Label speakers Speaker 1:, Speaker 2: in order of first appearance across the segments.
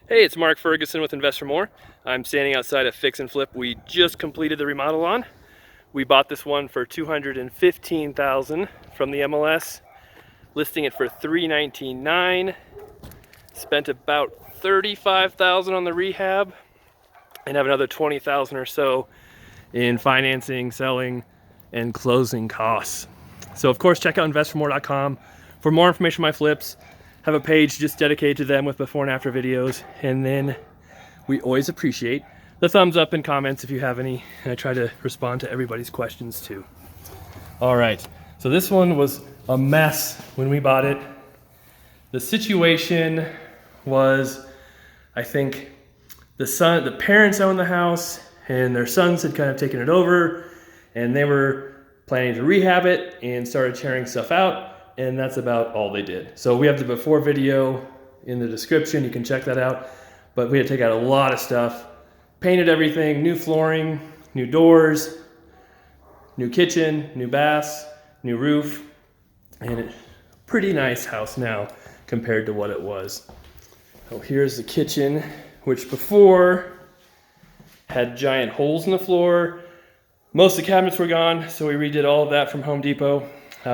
Speaker 1: Hey, it's Mark Ferguson with Invest for More. I'm standing outside a fix and flip we just completed the remodel on. We bought this one for $215,000 from the MLS, listing it for $319,900. Spent about $35,000 on the rehab and have another $20,000 or so in financing, selling, and closing costs. So of course, check out investformore.com for more information on my flips. Have a page just dedicated to them with before and after videos. And then we always appreciate the thumbs up and comments if you have any. And I try to respond to everybody's questions too. All right, so this one was a mess when we bought it. The situation was, I think the parents owned the house and their sons had kind of taken it over and they were planning to rehab it and started tearing stuff out. And that's about all they did. So we have the before video in the description. You can check that out. But we had to take out a lot of stuff, painted everything, new flooring, new doors, new kitchen, new baths, new roof, and a pretty nice house now compared to what it was. So here's the kitchen, which before had giant holes in the floor. Most of the cabinets were gone, so we redid all of that from Home Depot.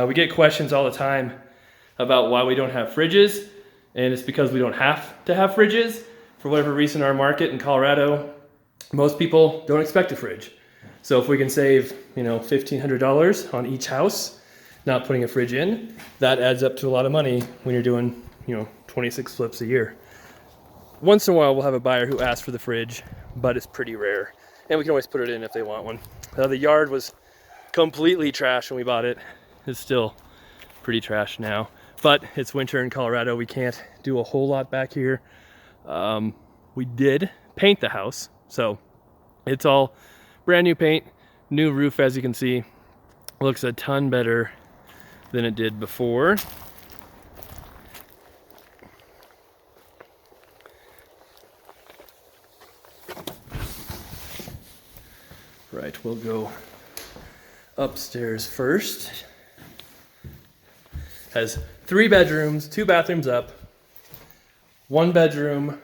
Speaker 1: We get questions all the time about why we don't have fridges, and it's because we don't have to have fridges. For whatever reason, in our market in Colorado, most people don't expect a fridge. So if we can save, $1,500 on each house, not putting a fridge in, that adds up to a lot of money when you're doing, 26 flips a year. Once in a while, we'll have a buyer who asks for the fridge, but it's pretty rare. And we can always put it in if they want one. The yard was completely trash when we bought it. It's still pretty trash now, but it's winter in Colorado. We can't do a whole lot back here. We did paint the house, so it's all brand new paint, new roof, as you can see. Looks a ton better than it did before. Right, we'll go upstairs first. Has 3 bedrooms, 2 bathrooms up, 1 bedroom,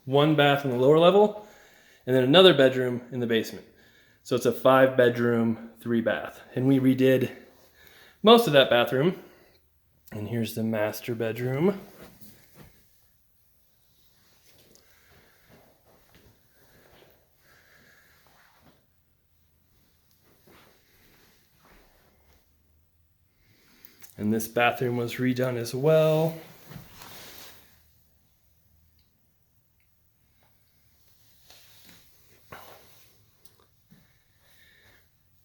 Speaker 1: 1 bath on the lower level, and then another bedroom in the basement. So it's a 5 bedroom, 3 bath. And we redid most of that bathroom. And here's the master bedroom. And this bathroom was redone as well.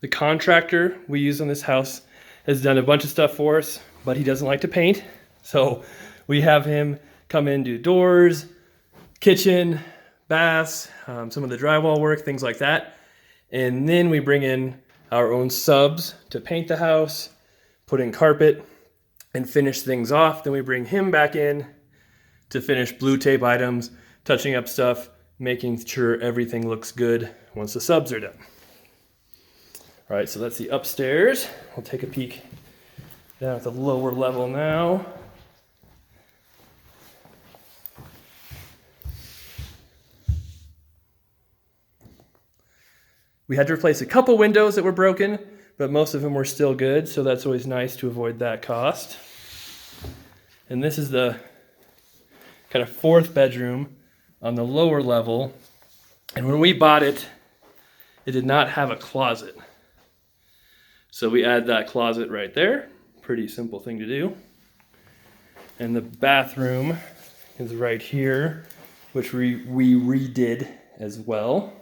Speaker 1: The contractor we use on this house has done a bunch of stuff for us, but he doesn't like to paint. So we have him come in, do doors, kitchen, baths, some of the drywall work, things like that. And then we bring in our own subs to paint the house, put in carpet, and finish things off. Then we bring him back in to finish blue tape items, touching up stuff, making sure everything looks good once the subs are done. All right, so that's the upstairs. We'll take a peek down at the lower level now. We had to replace a couple windows that were broken, but most of them were still good, so that's always nice to avoid that cost. And this is the kind of 4th bedroom on the lower level. And when we bought it, it did not have a closet. So we add that closet right there. Pretty simple thing to do. And the bathroom is right here, which we redid as well.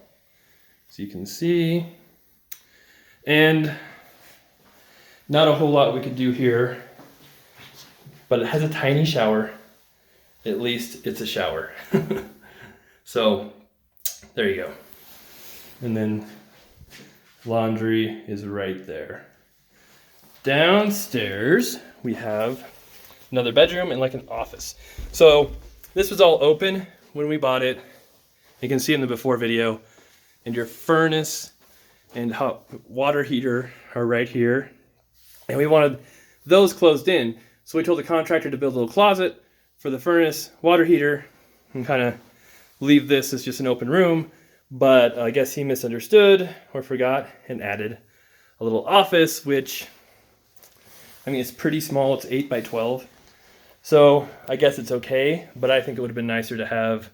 Speaker 1: So you can see. And not a whole lot we could do here, but it has a tiny shower. At least it's a shower. So there you go. And then laundry is right there. Downstairs, we have another bedroom and like an office. So this was all open when we bought it. You can see in the before video, and your furnace and hot water heater are right here. And we wanted those closed in. So we told the contractor to build a little closet for the furnace, water heater, and kind of leave this as just an open room, but I guess he misunderstood or forgot and added a little office, which, I mean, it's pretty small. It's 8 by 12. So I guess it's okay, but I think it would have been nicer to have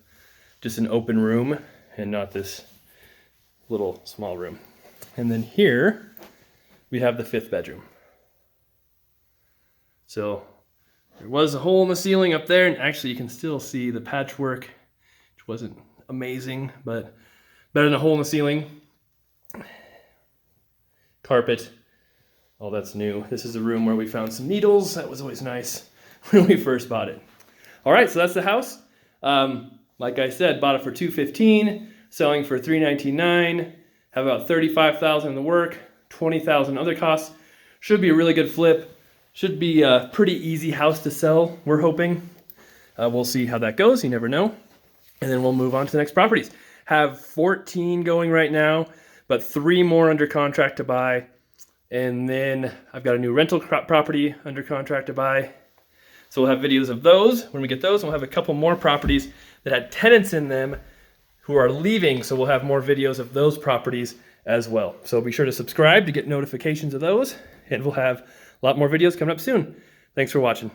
Speaker 1: just an open room and not this little small room. And then here we have the 5th bedroom. So there was a hole in the ceiling up there, and actually you can still see the patchwork, which wasn't amazing, but better than a hole in the ceiling. Carpet, all that's new. This is a room where we found some needles. That was always nice when we first bought it. All right, so that's the house. Like I said, bought it for $215,000, selling for $399,000. Have about $35,000 in the work, $20,000 other costs. Should be a really good flip. Should be a pretty easy house to sell, we're hoping. We'll see how that goes, you never know. And then we'll move on to the next properties. Have 14 going right now, but 3 more under contract to buy. And then I've got a new rental property under contract to buy. So we'll have videos of those. When we get those, we'll have a couple more properties that had tenants in them who are leaving. So we'll have more videos of those properties as well. So be sure to subscribe to get notifications of those. And we'll have a lot more videos coming up soon. Thanks for watching.